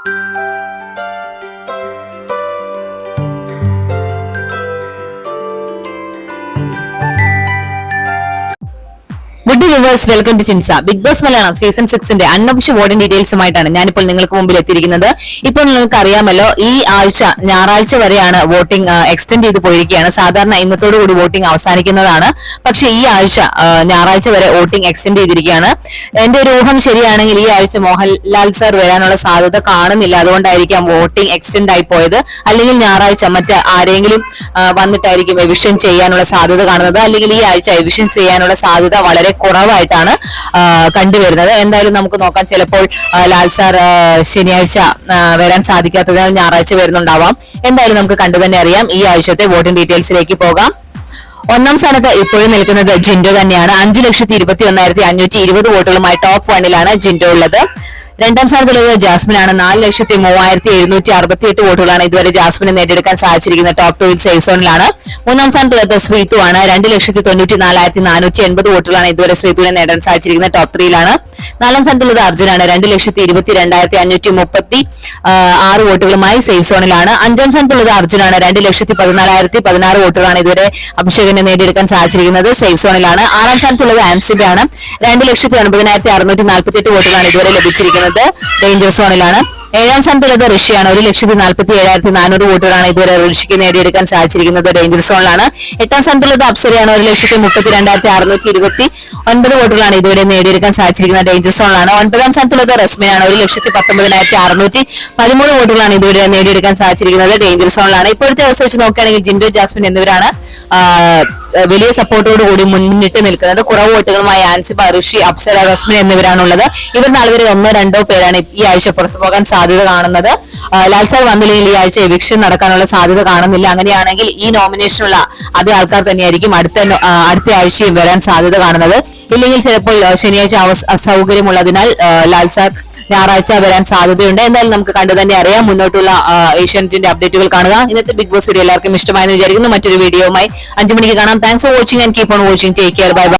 Good viewers, welcome to ചിൻസ. Bigg Boss Malayalam season 6ന്റെ unofficial voting ഡീറ്റെയിൽസുമായിട്ടാണ് ഞാനിപ്പോൾ നിങ്ങൾക്ക് മുമ്പിൽ എത്തിയിരിക്കുന്നത്. ഇപ്പോൾ നിങ്ങൾക്ക് അറിയാമല്ലോ, ഈ ആഴ്ച ഞായറാഴ്ച വരെയാണ് വോട്ടിംഗ് എക്സ്റ്റെൻഡ് ചെയ്ത് പോയിരിക്കുകയാണ്. സാധാരണ ഇന്നത്തോടു കൂടി വോട്ടിംഗ് അവസാനിക്കുന്നതാണ്. പക്ഷേ ഈ ആഴ്ച ഞായറാഴ്ച വരെ വോട്ടിംഗ് എക്സ്റ്റെൻഡ് ചെയ്തിരിക്കുകയാണ്. എന്റെ ഒരു ഊഹം ശരിയാണെങ്കിൽ ഈ ആഴ്ച മോഹൻലാൽ സാർ വരാനുള്ള സാധ്യത കാണുന്നില്ല. അതുകൊണ്ടായിരിക്കാം വോട്ടിംഗ് എക്സ്റ്റെൻഡ് ആയി പോയത്. അല്ലെങ്കിൽ ഞായറാഴ്ച മറ്റ് ആരെങ്കിലും വന്നിട്ടായിരിക്കും എവിക്ഷൻ ചെയ്യാനുള്ള സാധ്യത കാണുന്നത്. അല്ലെങ്കിൽ ഈ ആഴ്ച എവിക്ഷൻ ചെയ്യാനുള്ള സാധ്യത വളരെ കുറവായിട്ടാണ് കണ്ടുവരുന്നത്. എന്തായാലും നമുക്ക് നോക്കാം. ചിലപ്പോൾ ലാൽ സാർ ശനിയാഴ്ച വരാൻ സാധിക്കാത്തതിനാൽ ഞായറാഴ്ച വരുന്നുണ്ടാവാം. എന്തായാലും നമുക്ക് കണ്ടു തന്നെ അറിയാം. ഈ ആഴ്ചത്തെ വോട്ടിംഗ് ഡീറ്റെയിൽസിലേക്ക് പോകാം. ഒന്നാം സ്ഥാനത്ത് ഇപ്പോഴും നിൽക്കുന്നത് ജിൻഡോ തന്നെയാണ്. 5,21,520 വോട്ടുകളുമായി ടോപ്പ് 1ലാണ് ജിൻഡോ ഉള്ളത്. രണ്ടാം സ്ഥാനത്തുള്ളത് ജാസ്മിൻ ആണ്. 4,03,768 വോട്ടുകളാണ് ഇതുവരെ ജാസ്മിന് നേടിയെടുക്കാൻ സാധിച്ചിരിക്കുന്നത്. Top 2 safe സോണിലാണ്. മൂന്നാം സ്ഥാനത്തുള്ളത് ശ്രീതു ആണ്. 2,94,480 വോട്ടുകളാണ് ഇതുവരെ ശ്രീതുവിനെ നേടാൻ സാധിച്ചിരിക്കുന്നത്. ടോപ്പ് 3ലാണ്. നാലാം സ്ഥാനത്തുള്ളത് അർജുനാണ്. 2,22,256 വോട്ടുകളുമായി സേഫ് സോണിലാണ്. അഞ്ചാം സ്ഥാനത്തുള്ളത് അർജുനാണ്. 2,14,016 വോട്ടുകളാണ് ഇതുവരെ അഭിഷേകിനെ നേടിയെടുക്കാൻ സാധിച്ചിരിക്കുന്നത്. സേഫ് സോണിലാണ്. ആറാം സ്ഥാനത്തുള്ളത് ആൻസിബയാണ്. 2,90,648 വോട്ടുകളാണ് ഇതുവരെ ലഭിച്ചിരിക്കുന്നത്. ഡേഞ്ചർ സോണിലാണ്. ഏഴാം സ്ഥാനത്തുള്ളത് ഋഷിയാണ്. 1,47,400 വോട്ടുകളാണ് ഇതുവരെ ഋഷിക്ക് നേടിയെടുക്കാൻ സാധിച്ചിരിക്കുന്നത്. ഡേഞ്ചർ സോണിലാണ്. എട്ടാം സ്ഥാനത്തുള്ളത് അപ്സരയാണ്. 1,32,229 വോട്ടുകളാണ് ഇതുവരെ നേടിയെടുക്കാൻ സാധിച്ചിരിക്കുന്നത്. ഡേഞ്ചർ സോണിലാണ്. ഒൻപതാം സ്ഥാനത്തുള്ളത് റസ്മയാണ്. 1,19,613 വോട്ടുകളാണ് ഇതുവരെ നേടിയെടുക്കാൻ സാധിച്ചിരിക്കുന്നത്. ഡേഞ്ചർ സോണിലാണ്. ഇപ്പോഴത്തെ അവസ്ഥ വെച്ച് നോക്കുകയാണെങ്കിൽ ജിൻഡോ, ജാസ്മിൻ എന്നിവരാണ് വലിയ സപ്പോർട്ടോടുകൂടി മുന്നിട്ട് നിൽക്കുന്നത്. കുറവ് വോട്ടുകളുമായി ആൻസിബ, ഋഷി, അപ്സര, റസ്മിൻ എന്നിവരാണുള്ളത്. ഇവർ നാലുപേരെ 1-2 പേരാണ് ഈ ആഴ്ച പുറത്തു പോകാൻ സാധ്യത കാണുന്നത്. ലാൽ സാർ വന്നില്ലെങ്കിൽ ഈ ആഴ്ച എവിക്ഷൻ നടക്കാനുള്ള സാധ്യത കാണുന്നില്ല. അങ്ങനെയാണെങ്കിൽ ഈ നോമിനേഷനുള്ള അതേ ആൾക്കാർ തന്നെയായിരിക്കും അടുത്ത ആഴ്ചയും വരാൻ സാധ്യത കാണുന്നത്. ഇല്ലെങ്കിൽ ചിലപ്പോൾ ശനിയാഴ്ച അസൗകര്യമുള്ളതിനാൽ ലാൽ സാർ ഞായറാഴ്ച വരാൻ സാധ്യതയുണ്ട്. എന്തായാലും നമുക്ക് കണ്ടു തന്നെ അറിയാം. മുന്നോട്ടുള്ള ഏഷ്യാനെറ്റിന്റെ അപ്ഡേറ്റുകൾ കാണുക. ഇന്നത്തെ ബിഗ് ബോസ് വീഡിയോ എല്ലാവർക്കും ഇഷ്ടമായെന്ന് വിചാരിക്കുന്നു. മറ്റൊരു വീഡിയോയുമായി 5 മണിക്ക് കാണാം. Thanks for watching and keep on watching. Take care. Bye bye.